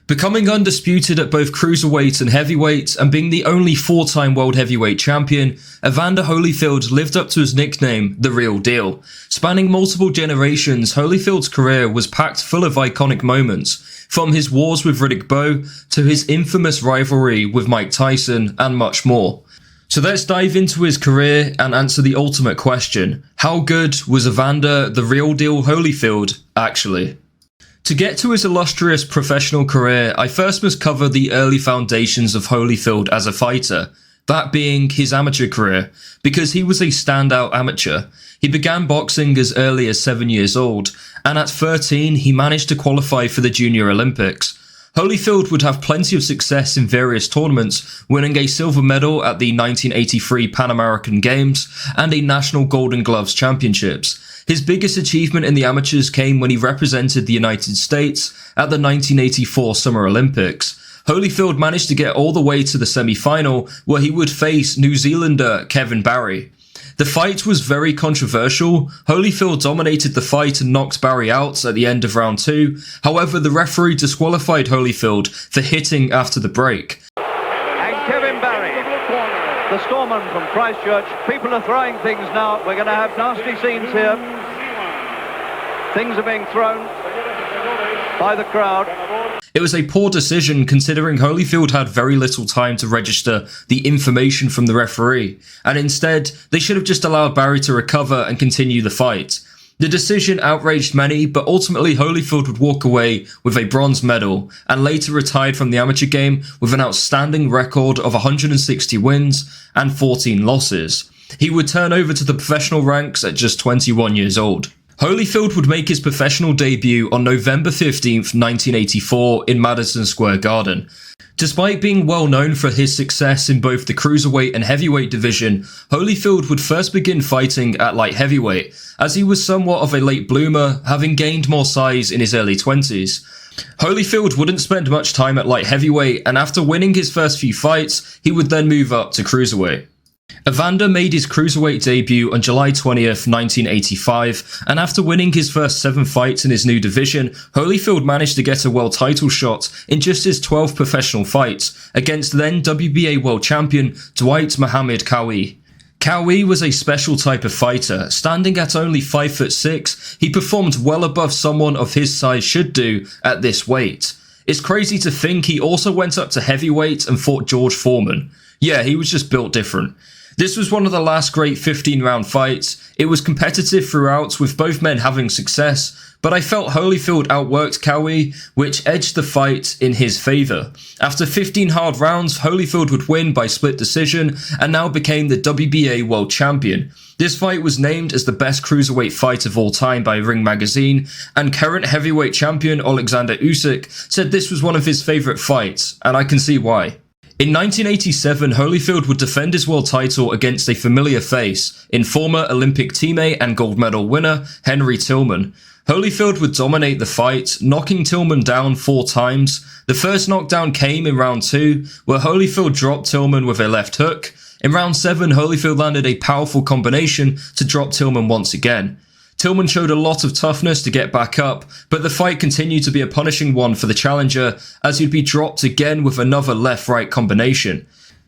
Becoming undisputed at both cruiserweight and heavyweight, and being the only 4-time world heavyweight champion, Evander Holyfield lived up to his nickname, The Real Deal. Spanning multiple generations, Holyfield's career was packed full of iconic moments, from his wars with Riddick Bowe to his infamous rivalry with Mike Tyson, and much more. So let's dive into his career and answer the ultimate question: how good was Evander The Real Deal Holyfield actually? To get to his illustrious professional career, I first must cover the early foundations of Holyfield as a fighter, that being his amateur career, because he was a standout amateur. He began boxing as early as 7 years old, and at 13 he managed to qualify for the Junior Olympics. Holyfield would have plenty of success in various tournaments, winning a silver medal at the 1983 Pan American Games and a National Golden Gloves Championships. His biggest achievement in the amateurs came when he represented the United States at the 1984 Summer Olympics. Holyfield managed to get all the way to the semi-final, where he would face New Zealander Kevin Barry. The fight was very controversial. Holyfield dominated the fight and knocked Barry out at the end of round 2. However, the referee disqualified Holyfield for hitting after the break. And Kevin Barry, the storeman from Christchurch. People are throwing things now. We're going to have nasty scenes here. Things are being thrown by the crowd. It was a poor decision considering Holyfield had very little time to register the information from the referee, and instead they should have just allowed Barry to recover and continue the fight. The decision outraged many, but ultimately Holyfield would walk away with a bronze medal and later retired from the amateur game with an outstanding record of 160 wins and 14 losses. He would turn over to the professional ranks at just 21 years old. Holyfield would make his professional debut on November 15th, 1984 in Madison Square Garden. Despite being well known for his success in both the cruiserweight and heavyweight division, Holyfield would first begin fighting at light heavyweight, as he was somewhat of a late bloomer, having gained more size in his early 20s. Holyfield wouldn't spend much time at light heavyweight, and after winning his first few fights, he would then move up to cruiserweight. Evander made his cruiserweight debut on July 20th, 1985, and after winning his first 7 fights in his new division, Holyfield managed to get a world title shot in just his 12th professional fights against then WBA world champion Dwight Muhammad Qawi. Qawi was a special type of fighter. Standing at only 5'6", he performed well above someone of his size should do at this weight. It's crazy to think he also went up to heavyweight and fought George Foreman. Yeah, he was just built different. This was one of the last great 15-round fights. It was competitive throughout, with both men having success, but I felt Holyfield outworked Qawi, which edged the fight in his favour. After 15 hard rounds, Holyfield would win by split decision and now became the WBA world champion. This fight was named as the best cruiserweight fight of all time by Ring Magazine, and current heavyweight champion Oleksandr Usyk said this was one of his favourite fights, and I can see why. In 1987, Holyfield would defend his world title against a familiar face in former Olympic teammate and gold medal winner Henry Tillman. Holyfield would dominate the fight, knocking Tillman down 4 times. The first knockdown came in round 2, where Holyfield dropped Tillman with a left hook. In round 7, Holyfield landed a powerful combination to drop Tillman once again. Tillman showed a lot of toughness to get back up, but the fight continued to be a punishing one for the challenger, as he'd be dropped again with another left-right combination.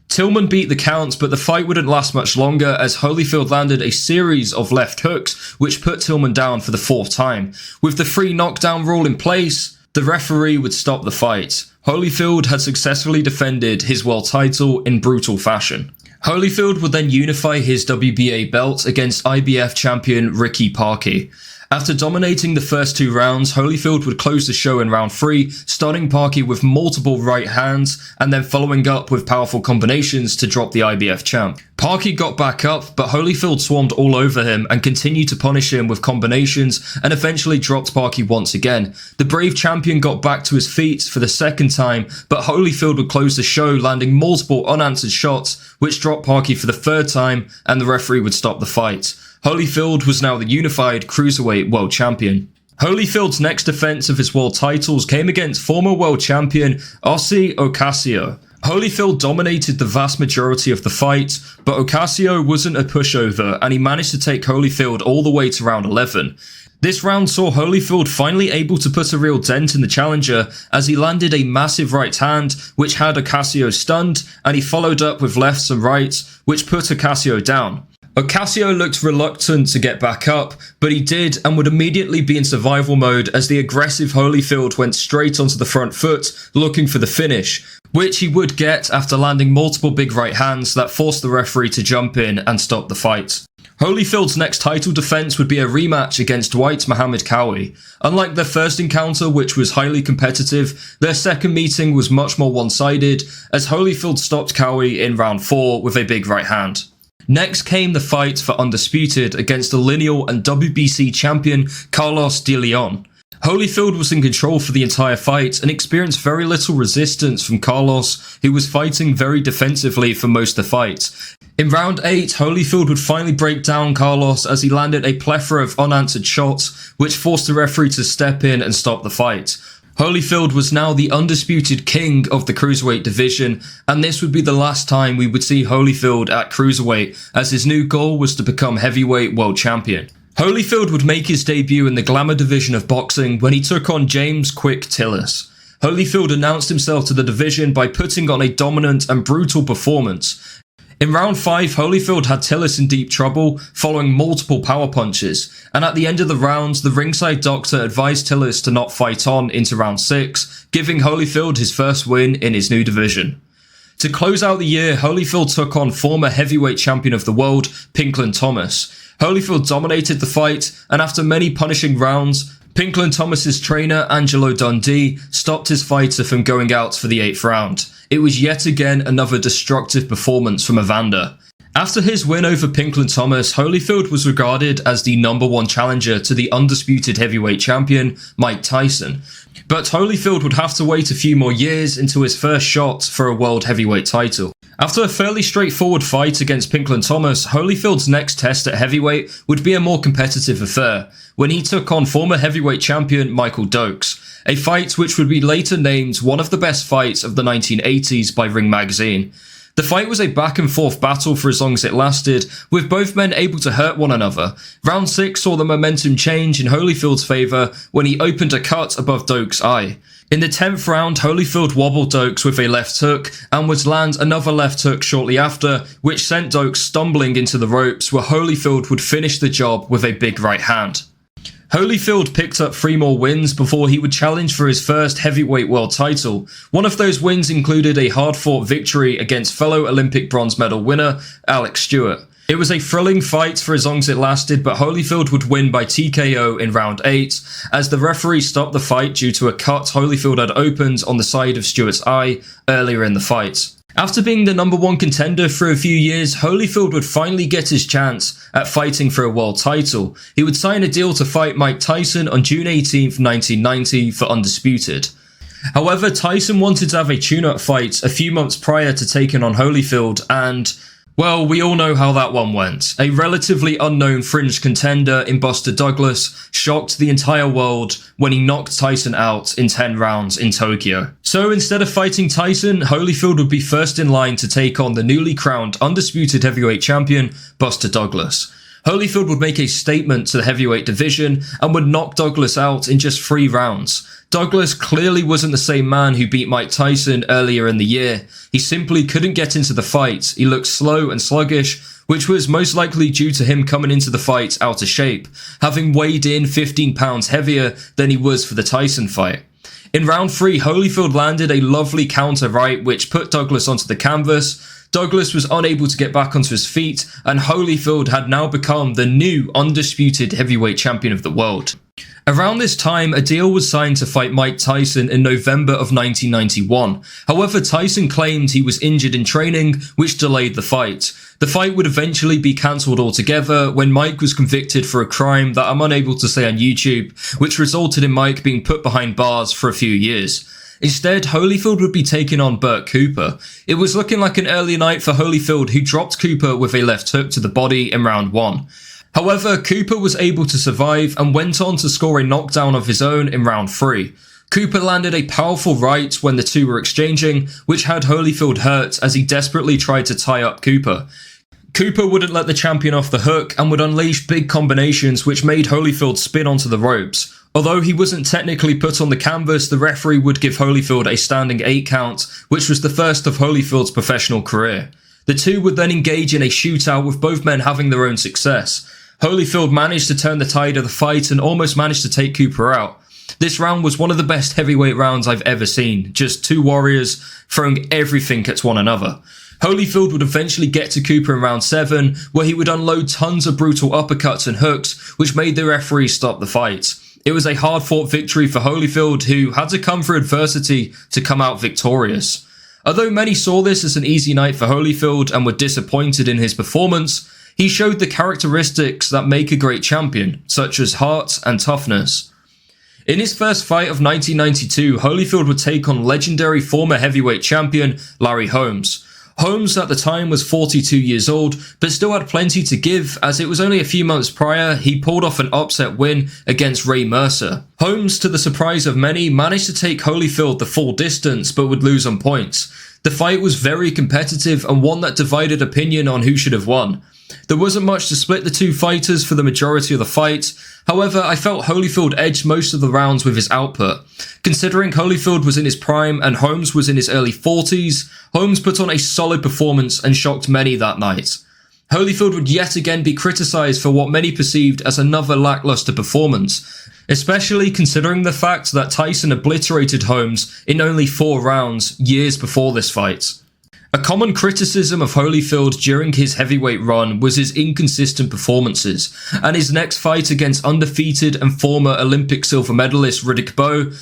Tillman beat the count, but the fight wouldn't last much longer as Holyfield landed a series of left hooks, which put Tillman down for the 4th time. With the 3 knockdown rule in place, the referee would stop the fight. Holyfield had successfully defended his world title in brutal fashion. Holyfield would then unify his WBA belt against IBF champion Ricky Parkey. After dominating the first 2 rounds, Holyfield would close the show in round 3, stunning Parkey with multiple right hands and then following up with powerful combinations to drop the IBF champ. Parkey got back up, but Holyfield swarmed all over him and continued to punish him with combinations and eventually dropped Parkey once again. The brave champion got back to his feet for the 2nd time, but Holyfield would close the show, landing multiple unanswered shots, which dropped Parkey for the 3rd time, and the referee would stop the fight. Holyfield was now the unified cruiserweight world champion. Holyfield's next defense of his world titles came against former world champion Ossie Ocasio. Holyfield dominated the vast majority of the fight, but Ocasio wasn't a pushover and he managed to take Holyfield all the way to round 11. This round saw Holyfield finally able to put a real dent in the challenger as he landed a massive right hand which had Ocasio stunned, and he followed up with lefts and rights which put Ocasio down. Ocasio looked reluctant to get back up, but he did and would immediately be in survival mode as the aggressive Holyfield went straight onto the front foot looking for the finish, which he would get after landing multiple big right hands that forced the referee to jump in and stop the fight. Holyfield's next title defense would be a rematch against Dwight Muhammad Qawi. Unlike their first encounter, which was highly competitive, their second meeting was much more one-sided, as Holyfield stopped Qawi in round 4 with a big right hand. Next came the fight for Undisputed against the lineal and WBC champion Carlos de Leon. Holyfield was in control for the entire fight and experienced very little resistance from Carlos, who was fighting very defensively for most of the fight. In round 8, Holyfield would finally break down Carlos as he landed a plethora of unanswered shots, which forced the referee to step in and stop the fight. Holyfield was now the undisputed king of the cruiserweight division, and this would be the last time we would see Holyfield at cruiserweight, as his new goal was to become heavyweight world champion. Holyfield would make his debut in the glamour division of boxing when he took on James Quick Tillis. Holyfield announced himself to the division by putting on a dominant and brutal performance. In round 5, Holyfield had Tillis in deep trouble, following multiple power punches, and at the end of the round, the ringside doctor advised Tillis to not fight on into round 6, giving Holyfield his first win in his new division. To close out the year, Holyfield took on former heavyweight champion of the world, Pinklon Thomas. Holyfield dominated the fight, and after many punishing rounds, Pinklon Thomas's trainer, Angelo Dundee, stopped his fighter from going out for the 8th round. It was yet again another destructive performance from Evander. After his win over Pinklon Thomas, Holyfield was regarded as the #1 challenger to the undisputed heavyweight champion, Mike Tyson. But Holyfield would have to wait a few more years until his first shot for a world heavyweight title. After a fairly straightforward fight against Pinklon Thomas, Holyfield's next test at heavyweight would be a more competitive affair, when he took on former heavyweight champion Michael Dokes, a fight which would be later named one of the best fights of the 1980s by Ring Magazine. The fight was a back and forth battle for as long as it lasted, with both men able to hurt one another. Round 6 saw the momentum change in Holyfield's favour when he opened a cut above Dokes' eye. In the 10th round, Holyfield wobbled Dokes with a left hook and would land another left hook shortly after, which sent Dokes stumbling into the ropes, where Holyfield would finish the job with a big right hand. Holyfield picked up 3 more wins before he would challenge for his first heavyweight world title. One of those wins included a hard-fought victory against fellow Olympic bronze medal winner Alex Stewart. It was a thrilling fight for as long as it lasted, but Holyfield would win by TKO in round 8, as the referee stopped the fight due to a cut Holyfield had opened on the side of Stewart's eye earlier in the fight. After being the #1 contender for a few years, Holyfield would finally get his chance at fighting for a world title. He would sign a deal to fight Mike Tyson on June 18th, 1990 for Undisputed. However, Tyson wanted to have a tune-up fight a few months prior to taking on Holyfield, and well, we all know how that one went. A relatively unknown fringe contender in Buster Douglas shocked the entire world when he knocked Tyson out in 10 rounds in Tokyo. So instead of fighting Tyson, Holyfield would be first in line to take on the newly crowned undisputed heavyweight champion, Buster Douglas. Holyfield would make a statement to the heavyweight division and would knock Douglas out in just 3 rounds. Douglas clearly wasn't the same man who beat Mike Tyson earlier in the year. He simply couldn't get into the fight. He looked slow and sluggish, which was most likely due to him coming into the fight out of shape, having weighed in 15 pounds heavier than he was for the Tyson fight. In round 3, Holyfield landed a lovely counter right which put Douglas onto the canvas. Douglas was unable to get back onto his feet, and Holyfield had now become the new undisputed heavyweight champion of the world. Around this time, a deal was signed to fight Mike Tyson in November of 1991. However, Tyson claimed he was injured in training, which delayed the fight. The fight would eventually be cancelled altogether when Mike was convicted for a crime that I'm unable to say on YouTube, which resulted in Mike being put behind bars for a few years. Instead, Holyfield would be taking on Burt Cooper. It was looking like an early night for Holyfield, who dropped Cooper with a left hook to the body in round 1. However, Cooper was able to survive and went on to score a knockdown of his own in round 3. Cooper landed a powerful right when the two were exchanging, which had Holyfield hurt as he desperately tried to tie up Cooper. Cooper wouldn't let the champion off the hook and would unleash big combinations which made Holyfield spin onto the ropes. Although he wasn't technically put on the canvas, the referee would give Holyfield a standing 8 count, which was the first of Holyfield's professional career. The two would then engage in a shootout with both men having their own success. Holyfield managed to turn the tide of the fight and almost managed to take Cooper out. This round was one of the best heavyweight rounds I've ever seen, just two warriors throwing everything at one another. Holyfield would eventually get to Cooper in round 7, where he would unload tons of brutal uppercuts and hooks, which made the referee stop the fight. It was a hard-fought victory for Holyfield, who had to come through adversity to come out victorious. Although many saw this as an easy night for Holyfield and were disappointed in his performance, he showed the characteristics that make a great champion, such as heart and toughness. In his first fight of 1992, Holyfield would take on legendary former heavyweight champion Larry Holmes. Holmes at the time was 42 years old, but still had plenty to give, as it was only a few months prior he pulled off an upset win against Ray Mercer. Holmes, to the surprise of many, managed to take Holyfield the full distance but would lose on points. The fight was very competitive and one that divided opinion on who should have won. There wasn't much to split the two fighters for the majority of the fight. However, I felt Holyfield edged most of the rounds with his output. Considering Holyfield was in his prime and Holmes was in his early 40s, Holmes put on a solid performance and shocked many that night. Holyfield would yet again be criticised for what many perceived as another lacklustre performance, especially considering the fact that Tyson obliterated Holmes in only 4 rounds years before this fight. A common criticism of Holyfield during his heavyweight run was his inconsistent performances, and his next fight against undefeated and former Olympic silver medalist Bowe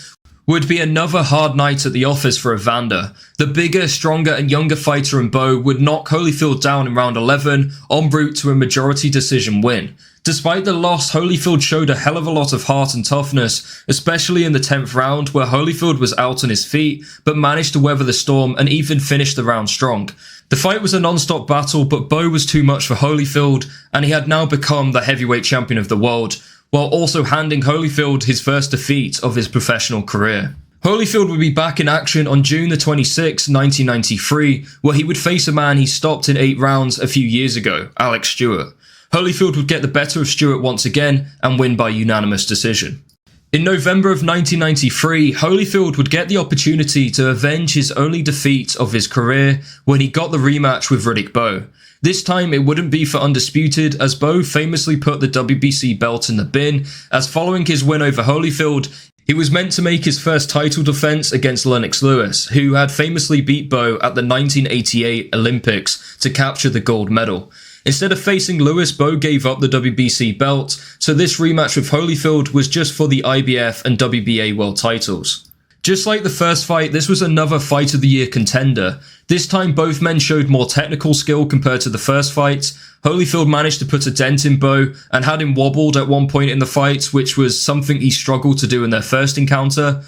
would be another hard night at the office for Evander. The bigger, stronger and younger fighter in Bowe would knock Holyfield down in round 11 en route to a majority decision win. Despite the loss, Holyfield showed a hell of a lot of heart and toughness, especially in the 10th round where Holyfield was out on his feet but managed to weather the storm and even finish the round strong. The fight was a non-stop battle, but Bowe was too much for Holyfield and he had now become the heavyweight champion of the world, while also handing Holyfield his first defeat of his professional career. Holyfield would be back in action on June the 26th, 1993, where he would face a man he stopped in 8 rounds a few years ago, Alex Stewart. Holyfield would get the better of Stewart once again and win by unanimous decision. In November of 1993, Holyfield would get the opportunity to avenge his only defeat of his career when he got the rematch with Bowe. This time it wouldn't be for undisputed, as Bowe famously put the WBC belt in the bin, as following his win over Holyfield, he was meant to make his first title defense against Lennox Lewis, who had famously beat Bowe at the 1988 Olympics to capture the gold medal. Instead of facing Lewis, Bowe gave up the WBC belt, so this rematch with Holyfield was just for the IBF and WBA world titles. Just like the first fight, this was another Fight of the Year contender. This time both men showed more technical skill compared to the first fight. Holyfield managed to put a dent in Bowe and had him wobbled at one point in the fight, which was something he struggled to do in their first encounter.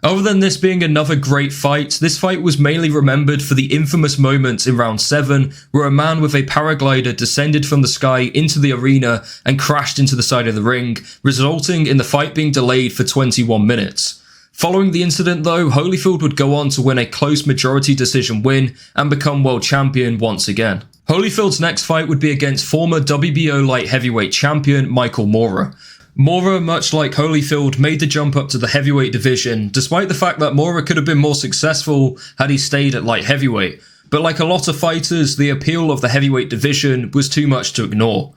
Other than this being another great fight, this fight was mainly remembered for the infamous moment in round 7 where a man with a paraglider descended from the sky into the arena and crashed into the side of the ring, resulting in the fight being delayed for 21 minutes. Following the incident though, Holyfield would go on to win a close majority decision win and become world champion once again. Holyfield's next fight would be against former WBO light heavyweight champion Michael Moorer. Moorer, much like Holyfield, made the jump up to the heavyweight division, despite the fact that Moorer could have been more successful had he stayed at light heavyweight. But like a lot of fighters, the appeal of the heavyweight division was too much to ignore.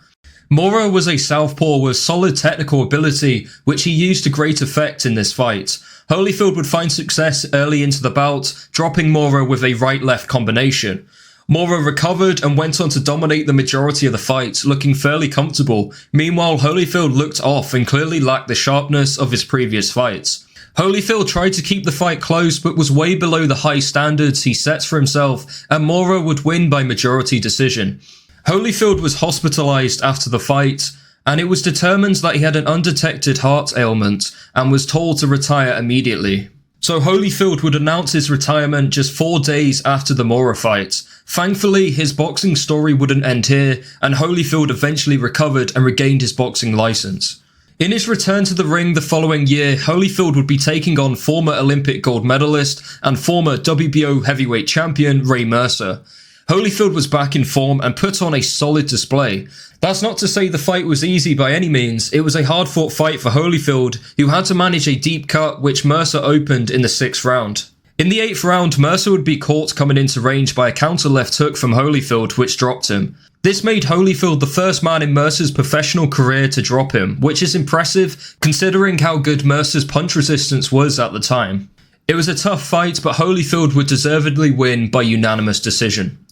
Moorer was a southpaw with solid technical ability, which he used to great effect in this fight. Holyfield would find success early into the bout, dropping Moorer with a right-left combination. Moorer recovered and went on to dominate the majority of the fight, looking fairly comfortable. Meanwhile, Holyfield looked off and clearly lacked the sharpness of his previous fights. Holyfield tried to keep the fight close but was way below the high standards he sets for himself, and Moorer would win by majority decision. Holyfield was hospitalised after the fight, and it was determined that he had an undetected heart ailment and was told to retire immediately. So Holyfield would announce his retirement just 4 days after the Moorer fight. Thankfully, his boxing story wouldn't end here, and Holyfield eventually recovered and regained his boxing license. In his return to the ring the following year, Holyfield would be taking on former Olympic gold medalist and former WBO heavyweight champion Ray Mercer. Holyfield was back in form and put on a solid display. That's not to say the fight was easy by any means. It was a hard-fought fight for Holyfield, who had to manage a deep cut which Mercer opened in the 6th round. In the 8th round, Mercer would be caught coming into range by a counter left hook from Holyfield, which dropped him. This made Holyfield the first man in Mercer's professional career to drop him, which is impressive considering how good Mercer's punch resistance was at the time. It was a tough fight, but Holyfield would deservedly win by unanimous decision.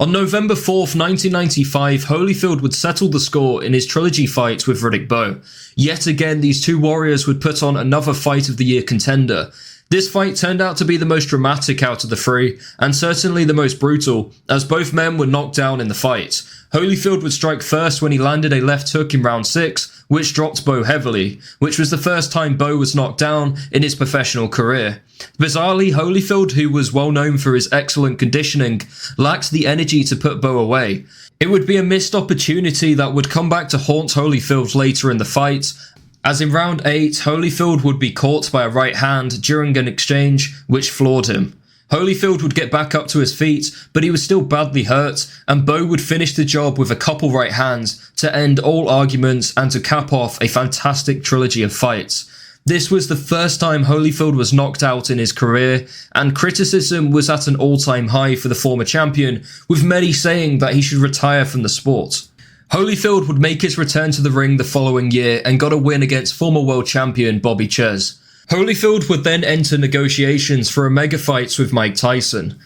On November 4th, 1995, Holyfield would settle the score in his trilogy fight with Riddick Bowe. Yet again, these two warriors would put on another Fight of the Year contender. This fight turned out to be the most dramatic out of the three, and certainly the most brutal, as both men were knocked down in the fight. Holyfield would strike first when he landed a left hook in round 6, which dropped Bowe heavily, which was the first time Bowe was knocked down in his professional career. Bizarrely, Holyfield, who was well known for his excellent conditioning, lacked the energy to put Bowe away. It would be a missed opportunity that would come back to haunt Holyfield later in the fight, as in round 8, Holyfield would be caught by a right hand during an exchange which floored him. Holyfield would get back up to his feet, but he was still badly hurt, and Bowe would finish the job with a couple right hands to end all arguments and to cap off a fantastic trilogy of fights. This was the first time Holyfield was knocked out in his career, and criticism was at an all-time high for the former champion, with many saying that he should retire from the sport. Holyfield would make his return to the ring the following year and got a win against former world champion Bobby Ches. Holyfield would then enter negotiations for a mega fight with Mike Tyson.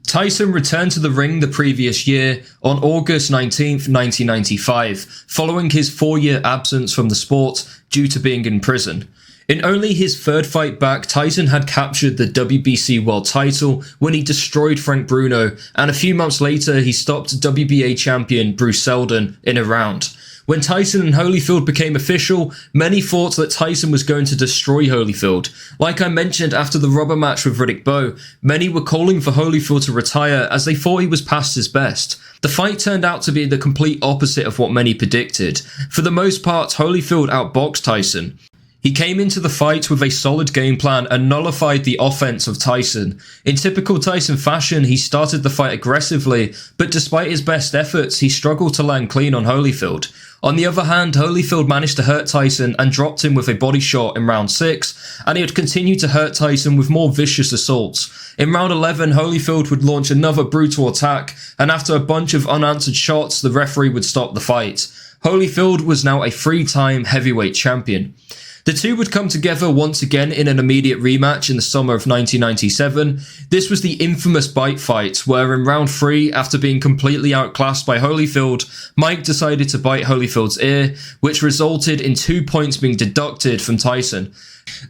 Tyson returned to the ring the previous year on August 19, 1995, following his 4-year absence from the sport due to being in prison. In only his 3rd fight back, Tyson had captured the WBC world title when he destroyed Frank Bruno, and a few months later he stopped WBA champion Bruce Seldon in a round. When Tyson and Holyfield became official, many thought that Tyson was going to destroy Holyfield. Like I mentioned after the rubber match with Riddick Bowe, many were calling for Holyfield to retire as they thought he was past his best. The fight turned out to be the complete opposite of what many predicted. For the most part, Holyfield outboxed Tyson. He came into the fight with a solid game plan and nullified the offense of Tyson. In typical Tyson fashion, he started the fight aggressively, but despite his best efforts, he struggled to land clean on Holyfield. On the other hand, Holyfield managed to hurt Tyson and dropped him with a body shot in round 6, and he would continue to hurt Tyson with more vicious assaults. In round 11, Holyfield would launch another brutal attack, and after a bunch of unanswered shots, the referee would stop the fight. Holyfield was now a 3-time heavyweight champion. The two would come together once again in an immediate rematch in the summer of 1997. This was the infamous bite fight, where in round 3, after being completely outclassed by Holyfield, Mike decided to bite Holyfield's ear, which resulted in 2 points being deducted from Tyson.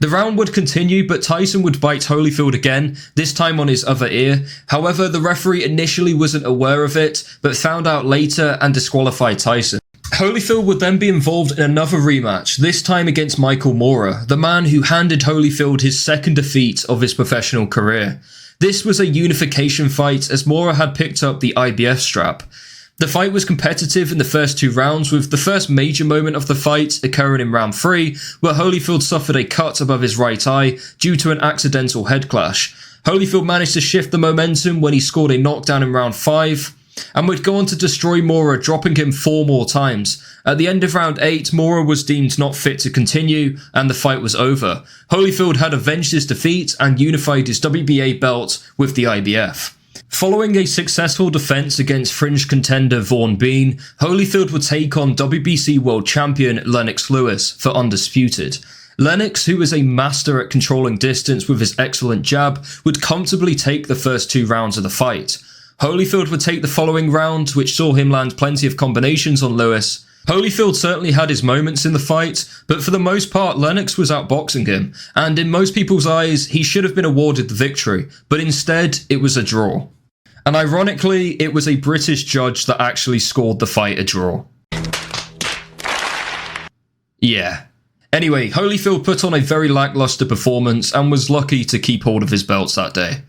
The round would continue, but Tyson would bite Holyfield again, this time on his other ear. However, the referee initially wasn't aware of it, but found out later and disqualified Tyson. Holyfield would then be involved in another rematch, this time against Michael Moorer, the man who handed Holyfield his 2nd defeat of his professional career. This was a unification fight as Moorer had picked up the IBF strap. The fight was competitive in the first 2 rounds, with the first major moment of the fight occurring in round 3, where Holyfield suffered a cut above his right eye due to an accidental head clash. Holyfield managed to shift the momentum when he scored a knockdown in round 5, and would go on to destroy Moorer, dropping him 4 more times. At the end of round 8, Moorer was deemed not fit to continue, and the fight was over. Holyfield had avenged his defeat and unified his WBA belt with the IBF. Following a successful defense against fringe contender Vaughn Bean, Holyfield would take on WBC world champion Lennox Lewis for undisputed. Lennox, who was a master at controlling distance with his excellent jab, would comfortably take the first 2 rounds of the fight. Holyfield would take the following round, which saw him land plenty of combinations on Lewis. Holyfield certainly had his moments in the fight, but for the most part Lennox was outboxing him, and in most people's eyes he should have been awarded the victory, but instead it was a draw. And ironically, it was a British judge that actually scored the fight a draw. Yeah. Anyway, Holyfield put on a very lackluster performance and was lucky to keep hold of his belts that day.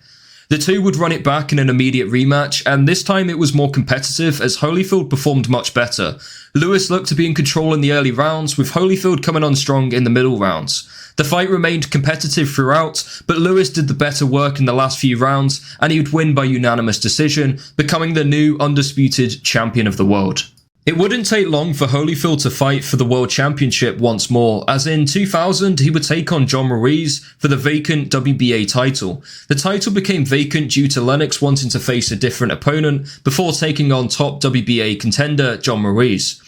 The two would run it back in an immediate rematch, and this time it was more competitive as Holyfield performed much better. Lewis looked to be in control in the early rounds, with Holyfield coming on strong in the middle rounds. The fight remained competitive throughout, but Lewis did the better work in the last few rounds, and he would win by unanimous decision, becoming the new undisputed champion of the world. It wouldn't take long for Holyfield to fight for the World Championship once more, as in 2000 he would take on John Ruiz for the vacant WBA title. The title became vacant due to Lennox wanting to face a different opponent before taking on top WBA contender John Ruiz.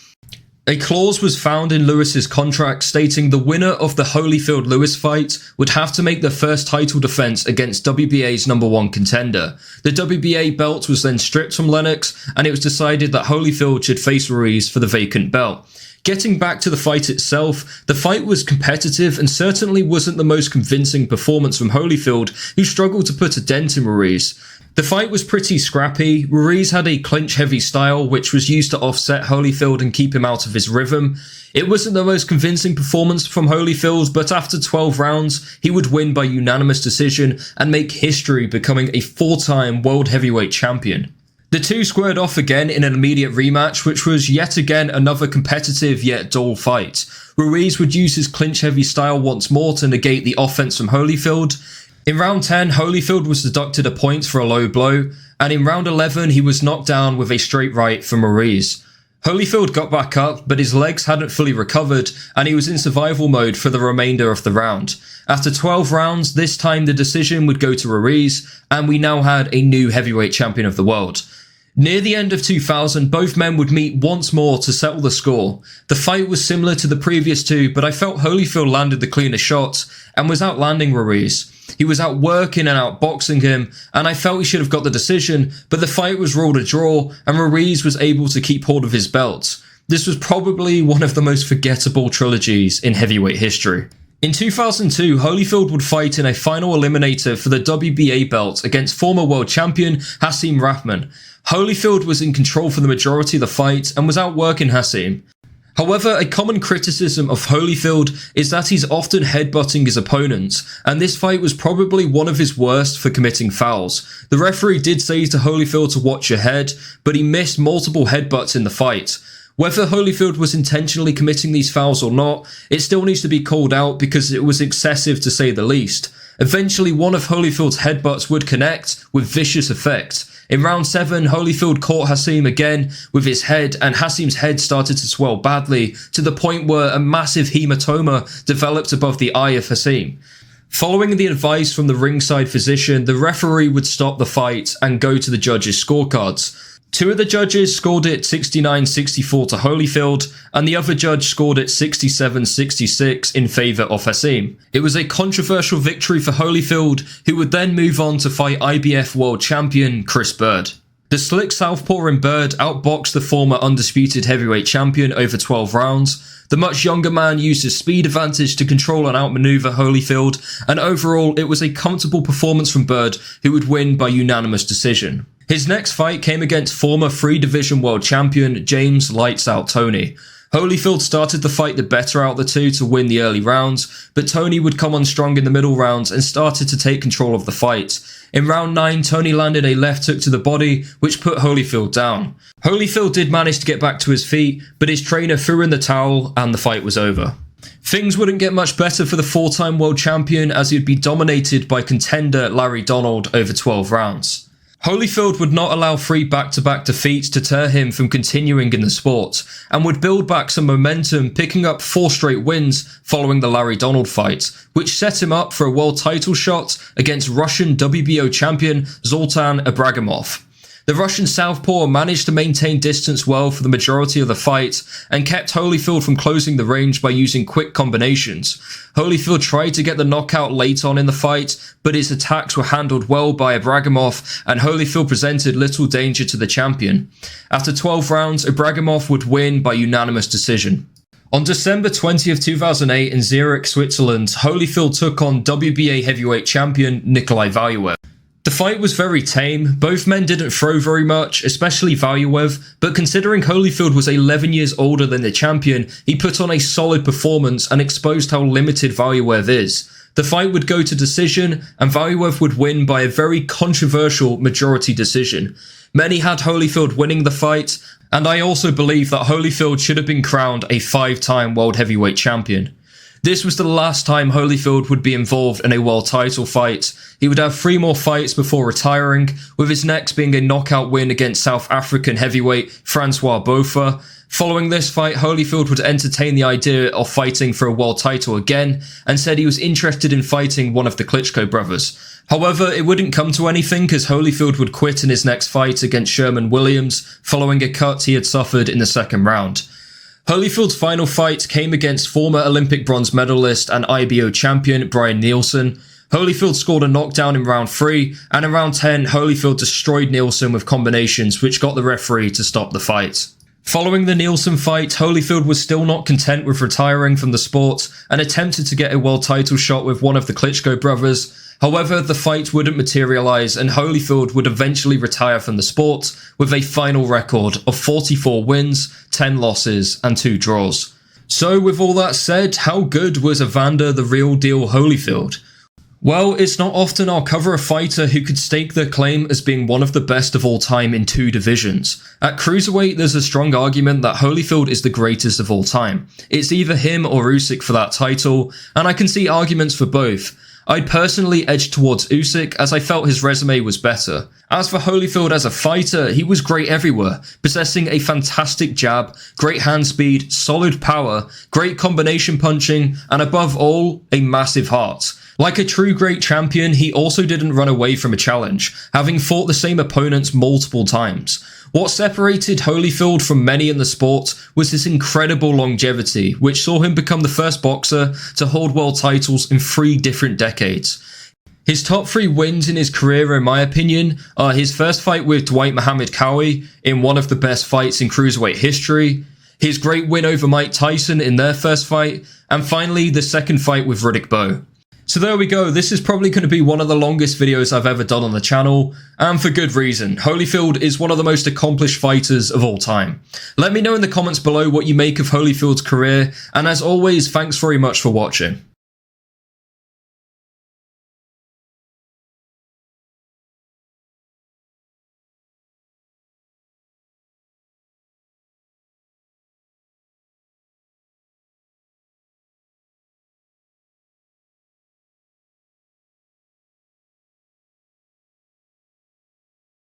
A clause was found in Lewis's contract stating the winner of the Holyfield-Lewis fight would have to make the first title defense against WBA's #1 contender. The WBA belt was then stripped from Lennox, and it was decided that Holyfield should face Ruiz for the vacant belt. Getting back to the fight itself, the fight was competitive and certainly wasn't the most convincing performance from Holyfield, who struggled to put a dent in Ruiz. The fight was pretty scrappy. Ruiz had a clinch-heavy style which was used to offset Holyfield and keep him out of his rhythm. It wasn't the most convincing performance from Holyfield, but after 12 rounds, he would win by unanimous decision and make history, becoming a 4-time world heavyweight champion. The two squared off again in an immediate rematch, which was yet again another competitive yet dull fight. Ruiz would use his clinch-heavy style once more to negate the offense from Holyfield. In round 10, Holyfield was deducted a point for a low blow, and in round 11 he was knocked down with a straight right from Ruiz. Holyfield got back up, but his legs hadn't fully recovered, and he was in survival mode for the remainder of the round. After 12 rounds, this time the decision would go to Ruiz, and we now had a new heavyweight champion of the world. Near the end of 2000, both men would meet once more to settle the score. The fight was similar to the previous two, but I felt Holyfield landed the cleaner shot and was outlanding Ruiz. He was outworking and outboxing him, and I felt he should have got the decision, but the fight was ruled a draw, and Ruiz was able to keep hold of his belt. This was probably one of the most forgettable trilogies in heavyweight history. In 2002, Holyfield would fight in a final eliminator for the WBA belt against former world champion Hasim Rahman. Holyfield was in control for the majority of the fight and was outworking Hasim. However, a common criticism of Holyfield is that he's often headbutting his opponents, and this fight was probably one of his worst for committing fouls. The referee did say to Holyfield to watch your head, but he missed multiple headbutts in the fight. Whether Holyfield was intentionally committing these fouls or not, it still needs to be called out because it was excessive to say the least. Eventually, one of Holyfield's headbutts would connect with vicious effect. In round 7, Holyfield caught Hasim again with his head, and Hasim's head started to swell badly to the point where a massive hematoma developed above the eye of Hasim. Following the advice from the ringside physician, the referee would stop the fight and go to the judges' scorecards. Two of the judges scored it 69-64 to Holyfield, and the other judge scored it 67-66 in favour of Hasim. It was a controversial victory for Holyfield, who would then move on to fight IBF world champion Chris Bird. The slick southpaw in Bird outboxed the former undisputed heavyweight champion over 12 rounds. The much younger man used his speed advantage to control and outmaneuver Holyfield, and overall it was a comfortable performance from Bird, who would win by unanimous decision. His next fight came against former 3-division world champion James Lights Out Toney. Holyfield started the fight the better out of the two to win the early rounds, but Toney would come on strong in the middle rounds and started to take control of the fight. In round 9, Toney landed a left hook to the body, which put Holyfield down. Holyfield did manage to get back to his feet, but his trainer threw in the towel and the fight was over. Things wouldn't get much better for the 4-time world champion, as he'd be dominated by contender Larry Donald over 12 rounds. Holyfield would not allow 3 back-to-back defeats to deter him from continuing in the sport, and would build back some momentum, picking up 4 straight wins following the Larry Donald fight, which set him up for a world title shot against Russian WBO champion Zoltan Ibragimov. The Russian southpaw managed to maintain distance well for the majority of the fight and kept Holyfield from closing the range by using quick combinations. Holyfield tried to get the knockout late on in the fight, but his attacks were handled well by Ibragimov, and Holyfield presented little danger to the champion. After 12 rounds, Ibragimov would win by unanimous decision. On December 20th, 2008 in Zurich, Switzerland, Holyfield took on WBA heavyweight champion Nikolai Valuev. The fight was very tame. Both men didn't throw very much, especially Valuev, but considering Holyfield was 11 years older than the champion, he put on a solid performance and exposed how limited Valuev is. The fight would go to decision, and Valuev would win by a very controversial majority decision. Many had Holyfield winning the fight, and I also believe that Holyfield should have been crowned a 5-time world heavyweight champion. This was the last time Holyfield would be involved in a world title fight. He would have 3 more fights before retiring, with his next being a knockout win against South African heavyweight Francois Bowe. Following this fight, Holyfield would entertain the idea of fighting for a world title again, and said he was interested in fighting one of the Klitschko brothers. However, it wouldn't come to anything, as Holyfield would quit in his next fight against Sherman Williams, following a cut he had suffered in the second round. Holyfield's final fight came against former Olympic bronze medalist and IBO champion Brian Nielsen. Holyfield scored a knockdown in round 3, and in round 10, Holyfield destroyed Nielsen with combinations which got the referee to stop the fight. Following the Nielsen fight, Holyfield was still not content with retiring from the sport and attempted to get a world title shot with one of the Klitschko brothers. However, the fight wouldn't materialise, and Holyfield would eventually retire from the sport with a final record of 44 wins, 10 losses and 2 draws. So with all that said, how good was Evander the real deal Holyfield? Well, it's not often I'll cover a fighter who could stake their claim as being one of the best of all time in 2 divisions. At cruiserweight, there's a strong argument that Holyfield is the greatest of all time. It's either him or Usyk for that title, and I can see arguments for both. I'd personally edge towards Usyk, as I felt his resume was better. As for Holyfield as a fighter, he was great everywhere, possessing a fantastic jab, great hand speed, solid power, great combination punching, and above all, a massive heart. Like a true great champion, he also didn't run away from a challenge, having fought the same opponents multiple times. What separated Holyfield from many in the sport was his incredible longevity, which saw him become the first boxer to hold world titles in 3 different decades. His top 3 wins in his career, in my opinion, are his first fight with Dwight Muhammad Cowie in one of the best fights in cruiserweight history, his great win over Mike Tyson in their first fight, and finally the second fight with Riddick Bowe. So there we go, this is probably going to be one of the longest videos I've ever done on the channel, and for good reason. Holyfield is one of the most accomplished fighters of all time. Let me know in the comments below what you make of Holyfield's career, and as always, thanks very much for watching.